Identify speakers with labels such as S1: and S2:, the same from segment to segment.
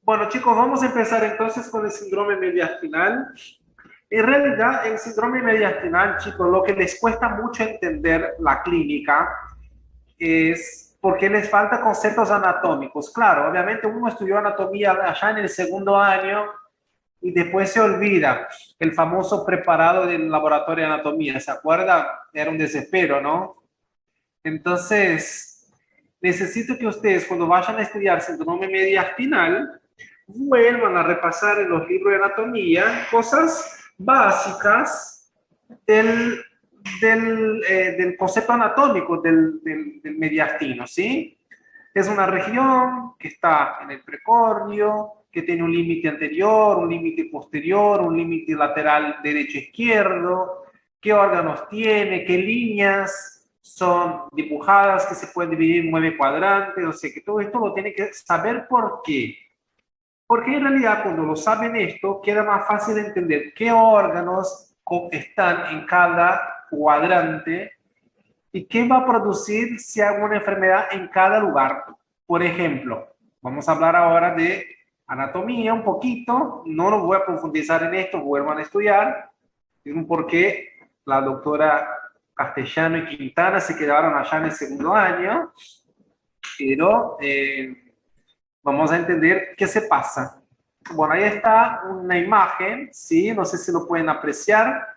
S1: Bueno, chicos, vamos a empezar entonces con el síndrome mediastinal. En realidad, el síndrome mediastinal, chicos, lo que les cuesta mucho entender la clínica es porque les falta conceptos anatómicos. Claro, obviamente uno estudió anatomía allá en el segundo año y después se olvida el famoso preparado del laboratorio de anatomía. ¿Se acuerda? Era un desespero, ¿no? Entonces, necesito que ustedes cuando vayan a estudiar síndrome mediastinal, vuelvan a repasar en los libros de anatomía cosas básicas del, del concepto anatómico del mediastino, ¿sí? Es una región que está en el precordio, que tiene un límite anterior, un límite posterior, un límite lateral derecho-izquierdo, qué órganos tiene, qué líneas son dibujadas, que se pueden dividir en 9 cuadrantes, o sea, que todo esto lo tiene que saber por qué. Porque en realidad cuando lo saben esto, queda más fácil entender qué órganos están en cada cuadrante y qué va a producir si hay una enfermedad en cada lugar. Por ejemplo, vamos a hablar ahora de anatomía un poquito, no lo voy a profundizar en esto, vuelvan a estudiar, es un porqué la doctora Castellano y Quintana se quedaron allá en el segundo año, pero vamos a entender qué se pasa. Bueno, ahí está una imagen, ¿sí? No sé si lo pueden apreciar.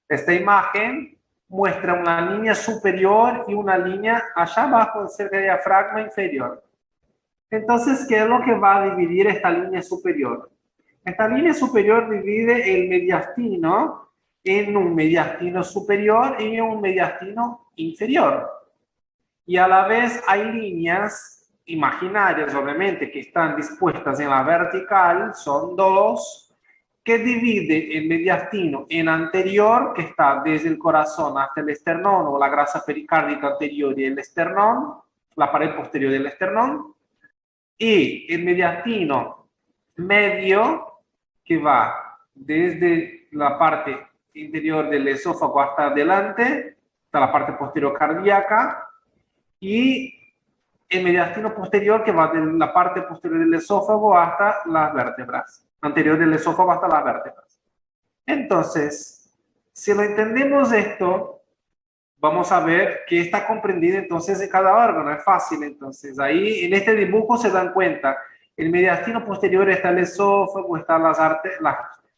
S1: Esta imagen muestra una línea superior y una línea allá abajo, cerca del diafragma inferior. Entonces, ¿qué es lo que va a dividir esta línea superior? Esta línea superior divide el mediastino en un mediastino superior y en un mediastino inferior. Y a la vez hay líneas imaginarias, obviamente, que están dispuestas en la vertical, son dos, que divide el mediastino en anterior, que está desde el corazón hasta el esternón, o la grasa pericárdica anterior y el esternón, la pared posterior del esternón, y el mediastino medio, que va desde la parte interior del esófago hasta adelante, hasta la parte posterior cardíaca, y el mediastino posterior que va de la parte posterior del esófago hasta las vértebras, anterior del esófago hasta las vértebras. Entonces, si lo entendemos esto, vamos a ver qué está comprendido entonces de cada órgano, es fácil. Entonces, ahí en este dibujo se dan cuenta, el mediastino posterior está el esófago, están las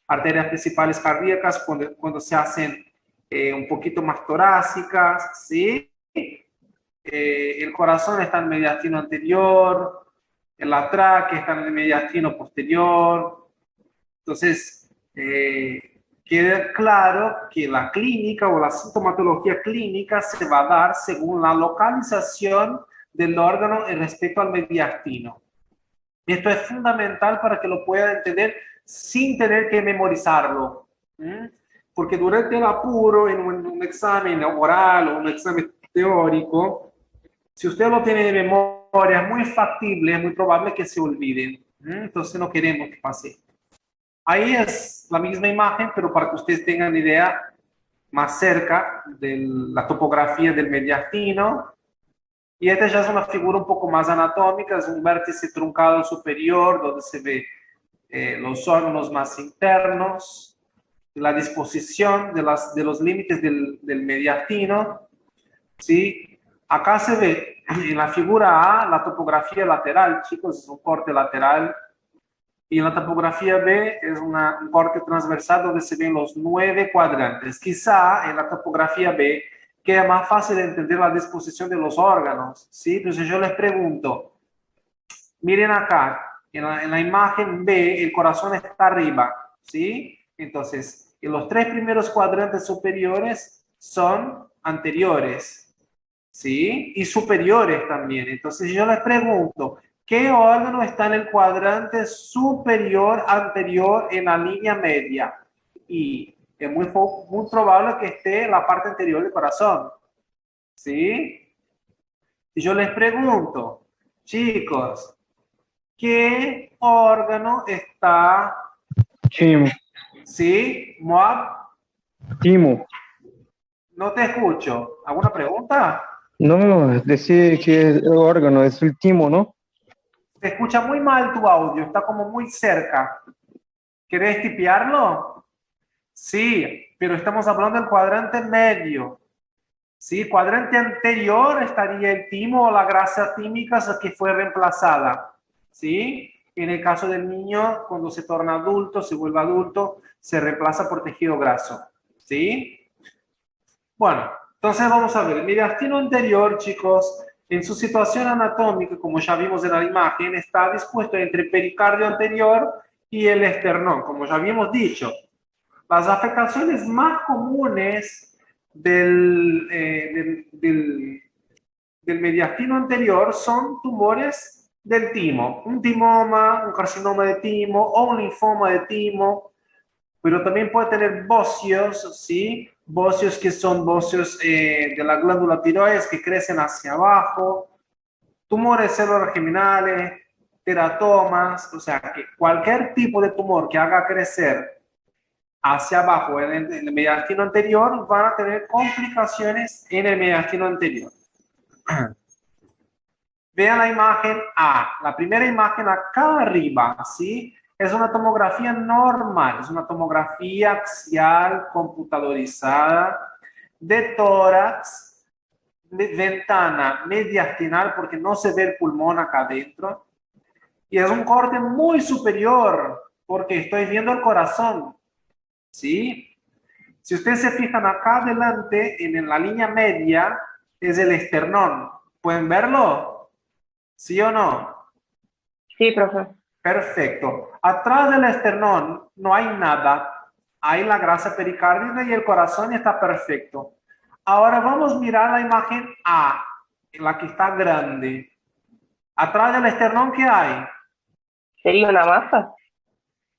S1: arterias principales cardíacas cuando se hacen un poquito más torácicas, ¿sí? El corazón está en el mediastino anterior, la tráquea está en el mediastino posterior. Entonces, queda claro que la clínica o la sintomatología clínica se va a dar según la localización del órgano en respecto al mediastino. Esto es fundamental para que lo puedan entender sin tener que memorizarlo. Porque durante el apuro, en un examen oral o un examen teórico, si usted lo tiene de memoria, es muy factible, es muy probable que se olviden. Entonces no queremos que pase. Ahí es la misma imagen, pero para que ustedes tengan idea más cerca de la topografía del mediastino. Y esta ya es una figura un poco más anatómica, es un vértice truncado superior, donde se ve los órganos más internos, la disposición de los límites del mediastino, ¿sí? Acá se ve en la figura A la topografía lateral, chicos, es un corte lateral, y en la topografía B es un corte transversal donde se ven los 9 cuadrantes. Quizá en la topografía B queda más fácil de entender la disposición de los órganos, ¿sí? Entonces yo les pregunto, miren acá, en la imagen B el corazón está arriba, ¿sí? Entonces, en los 3 primeros cuadrantes superiores son anteriores, ¿sí? Y superiores también. Entonces yo les pregunto, ¿qué órgano está en el cuadrante superior anterior en la línea media? Y es muy probable que esté en la parte anterior del corazón, ¿sí? Y yo les pregunto, chicos, ¿qué órgano está en
S2: Timo,
S1: ¿sí? Moab,
S2: Timo.
S1: no te escucho. ¿Alguna pregunta?
S2: No, decir que es el órgano, es el timo, ¿no?
S1: Se escucha muy mal tu audio, está como muy cerca. ¿Querés tipearlo? Sí, pero estamos hablando del cuadrante medio. Sí, cuadrante anterior estaría el timo o la grasa tímica que fue reemplazada. ¿Sí? En el caso del niño, cuando se torna adulto, se vuelve adulto, se reemplaza por tejido graso. ¿Sí? Bueno, entonces vamos a ver. El mediastino anterior, chicos, en su situación anatómica, como ya vimos en la imagen, está dispuesto entre el pericardio anterior y el esternón, como ya habíamos dicho. Las afectaciones más comunes del mediastino anterior son tumores del timo, un timoma, un carcinoma de timo o un linfoma de timo, pero también puede tener bocios, ¿sí? Bocios que son bocios de la glándula tiroides que crecen hacia abajo, tumores células germinales, teratomas, o sea, que cualquier tipo de tumor que haga crecer hacia abajo en el mediastino anterior van a tener complicaciones en el mediastino anterior. Vean la imagen A, la primera imagen acá arriba, ¿sí? Es una tomografía normal, es una tomografía axial computadorizada de tórax, de ventana mediastinal, porque no se ve el pulmón acá adentro. Y es un corte muy superior, porque estoy viendo el corazón, ¿sí? Si ustedes se fijan acá adelante, en la línea media, es el esternón. ¿Pueden verlo? ¿Sí o no?
S2: Sí, profe.
S1: Perfecto. Atrás del esternón no hay nada. Hay la grasa pericárdica y el corazón está perfecto. Ahora vamos a mirar la imagen A, la que está grande. Atrás del esternón, ¿qué hay?
S2: ¿Sería una masa?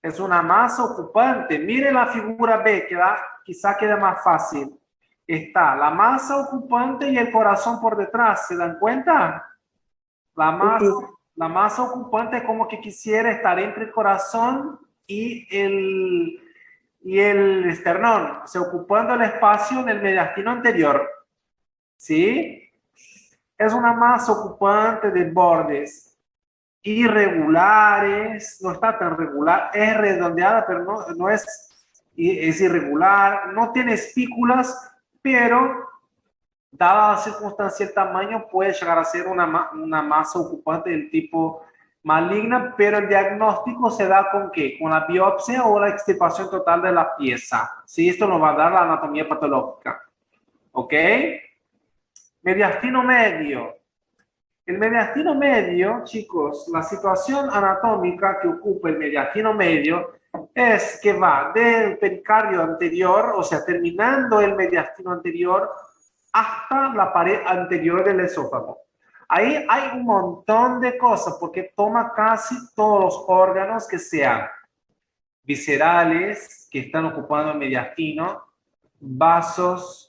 S1: Es una masa ocupante. Mire la figura B, que quizá quede más fácil. Está la masa ocupante y el corazón por detrás. ¿Se dan cuenta? La
S2: Sí,
S1: masa,
S2: sí.
S1: la masa ocupante es como que quisiera estar entre el corazón y el esternón, o sea, ocupando el espacio en el mediastino anterior. ¿Sí? Es una masa ocupante de bordes irregulares, no está tan regular, es redondeada, pero no es irregular, no tiene espículas, pero dada la circunstancia, el tamaño puede llegar a ser una masa ocupante del tipo maligna, pero el diagnóstico se da con ¿qué? Con la biopsia o la extirpación total de la pieza. ¿Sí? Esto nos va a dar la anatomía patológica. ¿Ok? Mediastino medio. El mediastino medio, chicos, la situación anatómica que ocupa el mediastino medio es que va del pericardio anterior, o sea, terminando el mediastino anterior, hasta la pared anterior del esófago. Ahí hay un montón de cosas porque toma casi todos los órganos que sean viscerales, que están ocupando el mediastino, vasos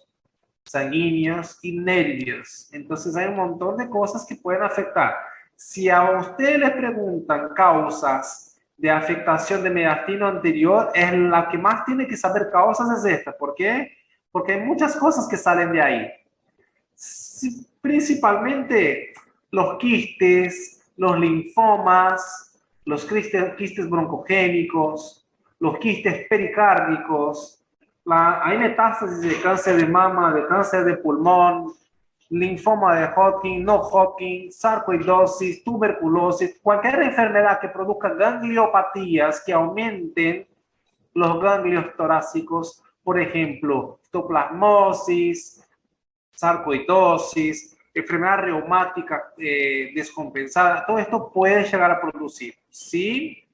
S1: sanguíneos y nervios. Entonces hay un montón de cosas que pueden afectar. Si a ustedes les preguntan causas de afectación de mediastino anterior, es la que más tiene que saber causas es esta. ¿Por qué? Porque hay muchas cosas que salen de ahí. Principalmente los quistes, los linfomas, los quistes broncogénicos, los quistes pericárdicos, hay metástasis de cáncer de mama, de cáncer de pulmón, linfoma de Hodgkin, no Hodgkin, sarcoidosis, tuberculosis, cualquier enfermedad que produzca gangliopatías que aumenten los ganglios torácicos, por ejemplo, histoplasmosis, sarcoidosis, enfermedad reumática descompensada, todo esto puede llegar a producir, ¿sí?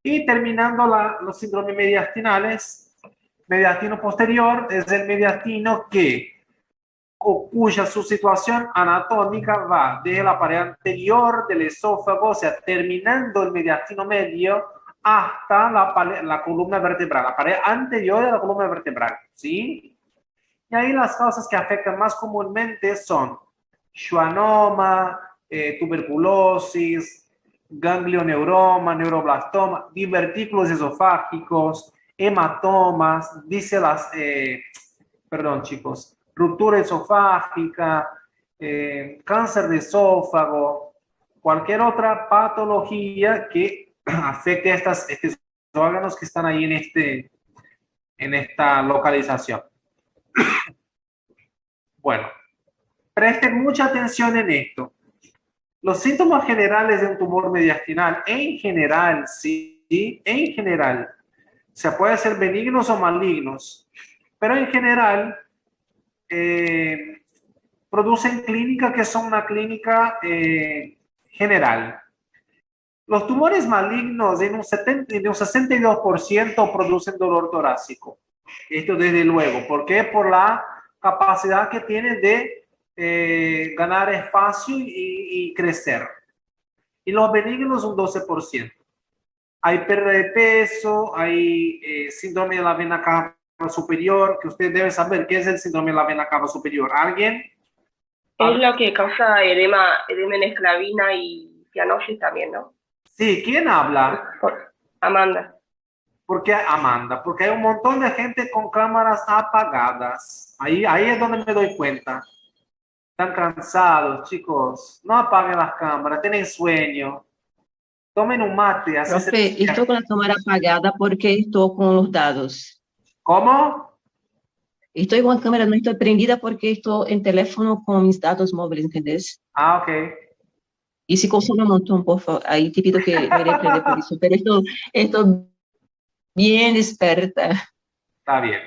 S1: Y terminando los síndromes mediastinales, mediastino posterior es el mediastino cuya su situación anatómica va desde la pared anterior del esófago, o sea, terminando el mediastino medio, hasta la columna vertebral, la pared anterior de la columna vertebral, ¿sí? Y ahí las causas que afectan más comúnmente son schwannoma, tuberculosis, ganglioneuroma, neuroblastoma, divertículos esofágicos, hematomas, perdón chicos, ruptura esofágica, cáncer de esófago, cualquier otra patología que afecte a estos órganos que están ahí en esta localización. Bueno, presten mucha atención en esto. Los síntomas generales de un tumor mediastinal, en general, sí, en general, o sea, puede ser benignos o malignos, pero en general producen clínica que son una clínica general. Los tumores malignos en un 62% producen dolor torácico. Esto desde luego. ¿Por qué? Por la capacidad que tienen de ganar espacio y crecer. Y los benignos un 12%. Hay pérdida de peso, hay síndrome de la vena cava superior, que usted debe saber qué es el síndrome de la vena cava superior. ¿Alguien?
S2: Es lo que causa edema en esclavina y cianosis también, ¿no?
S1: Sí, ¿quién habla?
S2: Amanda.
S1: ¿Por qué Amanda? Porque hay un montón de gente con cámaras apagadas. Ahí es donde me doy cuenta. Están cansados, chicos. No apaguen las cámaras, tienen sueño. Tomen un mate. Así
S3: Profe, estou com a câmera apagada porque estou com os dados.
S1: ¿Cómo?
S3: Estou com a câmera, não estou prendida porque estou em teléfono com mis dados móveis, entendés?
S1: Ah, ok.
S3: E se consome um montão, por favor. Aí te pido que me reprende por isso. Pero estou bien experta.
S1: Está bien.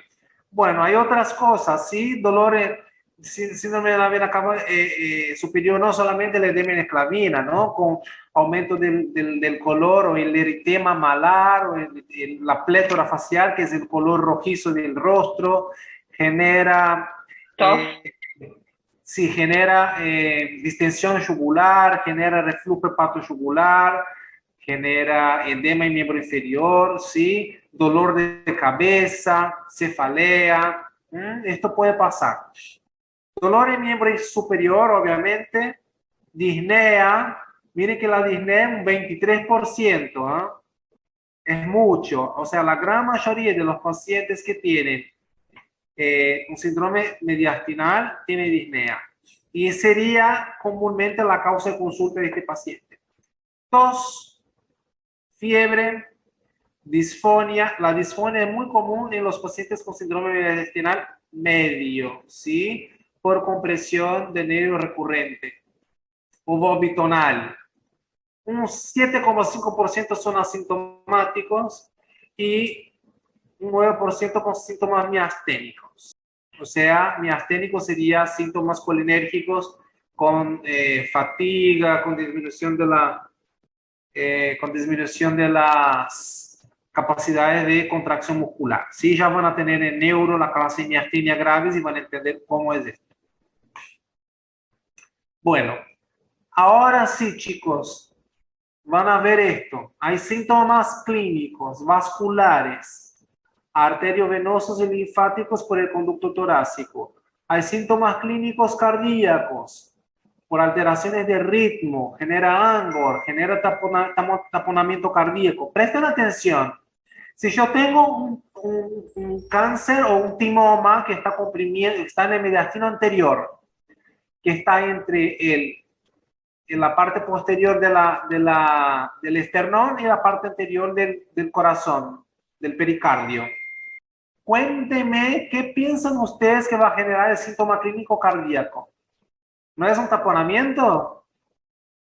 S1: Bueno, hay otras cosas, ¿sí? Dolores, síndrome de la vena cava superior, no solamente el edema en esclavina, ¿no? Con aumento del color o el eritema malar o la plétora facial, que es el color rojizo del rostro, genera... sí, genera distensión yugular, genera reflujo hepatoyugular, genera edema en miembro inferior, ¿sí? Dolor de cabeza, cefalea, esto puede pasar. Dolor en miembro superior, obviamente, disnea, miren que la disnea es un 23%, ¿eh? Es mucho, o sea, la gran mayoría de los pacientes que tienen un síndrome mediastinal tiene disnea, y sería comúnmente la causa de consulta de este paciente. Tos, fiebre, disfonia. La disfonia es muy común en los pacientes con síndrome mediastinal medio, ¿sí? Por compresión de nervio recurrente. Ovobitonal. Un 7,5% son asintomáticos y un 9% con síntomas miasténicos. O sea, miasténico sería síntomas colinérgicos con fatiga, con disminución de las capacidades de contracción muscular. Sí, ya van a tener en neuro la clase de miastenia graves y van a entender cómo es esto. Bueno, ahora sí, chicos, van a ver esto. Hay síntomas clínicos, vasculares, arteriovenosos y linfáticos por el conducto torácico. Hay síntomas clínicos cardíacos, por alteraciones de ritmo, genera angor, genera taponamiento cardíaco. Presten atención. Si yo tengo un cáncer o un timoma que está comprimido, está en el mediastino anterior, que está en la parte posterior del esternón y la parte anterior del corazón, del pericardio. Cuéntenme qué piensan ustedes que va a generar el síntoma clínico cardíaco. ¿No es un taponamiento?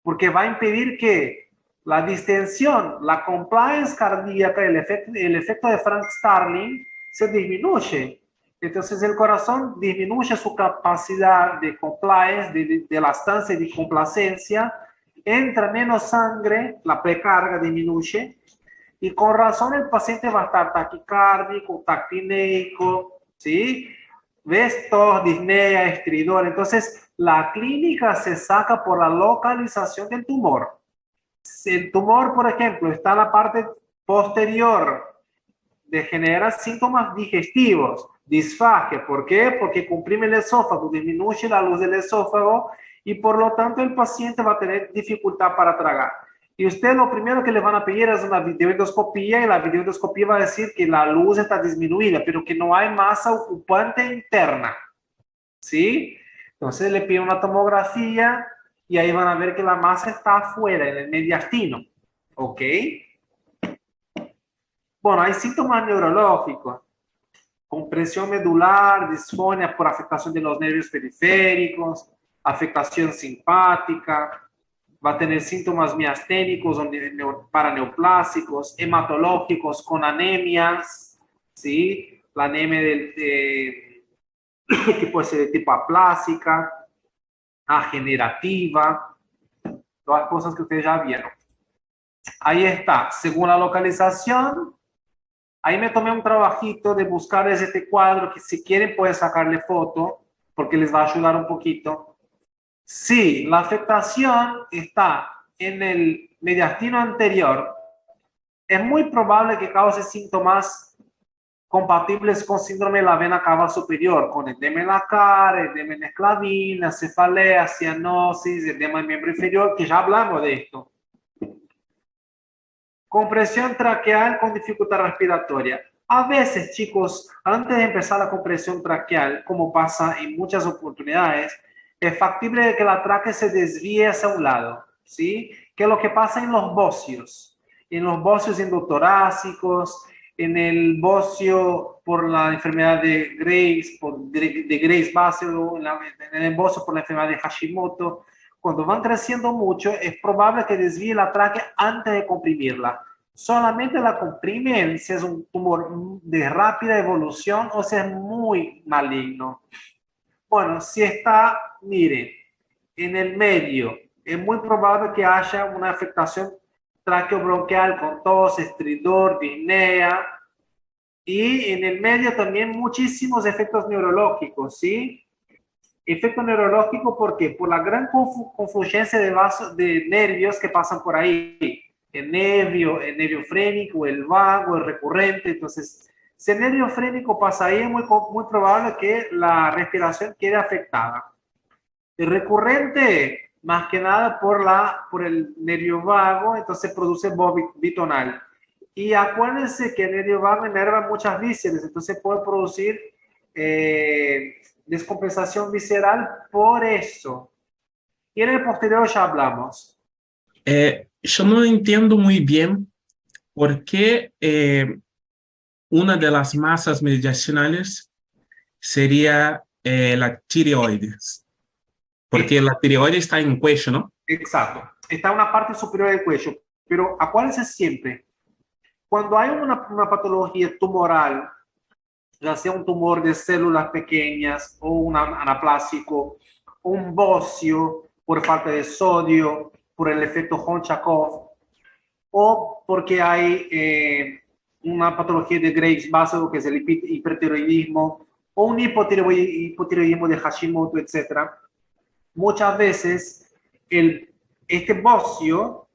S1: Porque va a impedir que la distensión, la compliance cardíaca, el efecto de Frank Starling se disminuye. Entonces el corazón disminuye su capacidad de compliance, de elastancia y de complacencia, entra menos sangre, la precarga disminuye, y con razón el paciente va a estar taquicárdico, taquineico, ¿sí? ¿Ves? Tos, disnea, estridor. Entonces la clínica se saca por la localización del tumor. Si el tumor, por ejemplo, está en la parte posterior, genera síntomas digestivos, disfagia. ¿Por qué? Porque comprime el esófago, disminuye la luz del esófago y por lo tanto el paciente va a tener dificultad para tragar. Y usted lo primero que le van a pedir es una videoendoscopía, y la videoendoscopía va a decir que la luz está disminuida, pero que no hay masa ocupante interna, ¿sí? Entonces le pide una tomografía y ahí van a ver que la masa está afuera, en el mediastino. ¿Ok? Bueno, hay síntomas neurológicos. Compresión medular, disfonia por afectación de los nervios periféricos, afectación simpática, va a tener síntomas miasténicos o paraneoplásicos, hematológicos con anemias, ¿sí? La anemia que puede ser de tipo aplásica, agenerativa, todas cosas que ustedes ya vieron. Ahí está, según la localización. Ahí me tomé un trabajito de buscar este cuadro que si quieren pueden sacarle foto porque les va a ayudar un poquito. Si la afectación está en el mediastino anterior, es muy probable que cause síntomas compatibles con síndrome de la vena cava superior, con edema en la cara, edema en esclavina, cefalea, cianosis, edema en miembro inferior, que ya hablamos de esto. Compresión traqueal con dificultad respiratoria. A veces, chicos, antes de empezar la compresión traqueal, como pasa en muchas oportunidades, es factible que la tráquea se desvíe hacia un lado, ¿sí? Que es lo que pasa en los bocios endotorácicos, en el bocio por la enfermedad de Graves, de Graves básico, en el bocio por la enfermedad de Hashimoto. Cuando van creciendo mucho, es probable que desvíe la tráquea antes de comprimirla. Solamente la comprimen si es un tumor de rápida evolución o si es muy maligno. Bueno, si está, miren, en el medio, es muy probable que haya una afectación traqueobronquial con tos, estridor, disnea. Y en el medio también muchísimos efectos neurológicos, ¿sí? Efecto neurológico, ¿por qué? Por la gran confluencia de nervios que pasan por ahí. El nervio frénico, el vago, el recurrente. Entonces, si el nervio frénico pasa ahí, es muy probable que la respiración quede afectada. El recurrente, más que nada por el nervio vago, entonces produce voz bitonal. Y acuérdense que el nervio vago inerva muchas vísceras, entonces puede producir descompensación visceral por eso. Y en el posterior ya hablamos.
S4: Yo no entiendo muy bien por qué una de las masas mediastinales sería la tireoides. Porque la tireoides está en el cuello, ¿no?
S1: Exacto. Está en una parte superior del cuello. Pero acuérdense siempre, cuando hay una patología tumoral, ya sea un tumor de células pequeñas o un anaplásico, un bocio por falta de sodio, por el efecto Honchakov, o porque hay una patología de Graves básico, que es el hipertiroidismo, o un hipotiroidismo de Hashimoto, etc. Muchas veces este bocio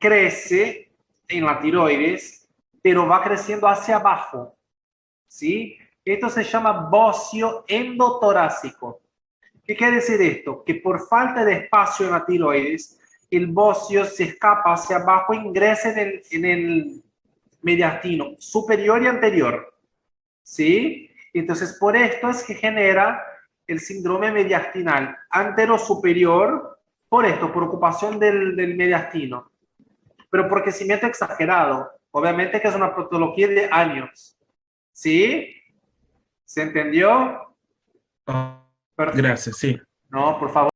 S1: crece en la tiroides, pero va creciendo hacia abajo, ¿sí? Esto se llama bocio endotorácico. ¿Qué quiere decir esto? Que por falta de espacio en la tiroides, el bocio se escapa hacia abajo e ingresa en el mediastino superior y anterior, ¿sí? Entonces, por esto es que genera el síndrome mediastinal antero-superior, por esto, por ocupación del mediastino, pero por crecimiento exagerado. Obviamente que es una patología de años, ¿sí? ¿Se entendió?
S4: Oh,
S1: Perfecto.
S4: gracias, sí.
S1: No, por favor.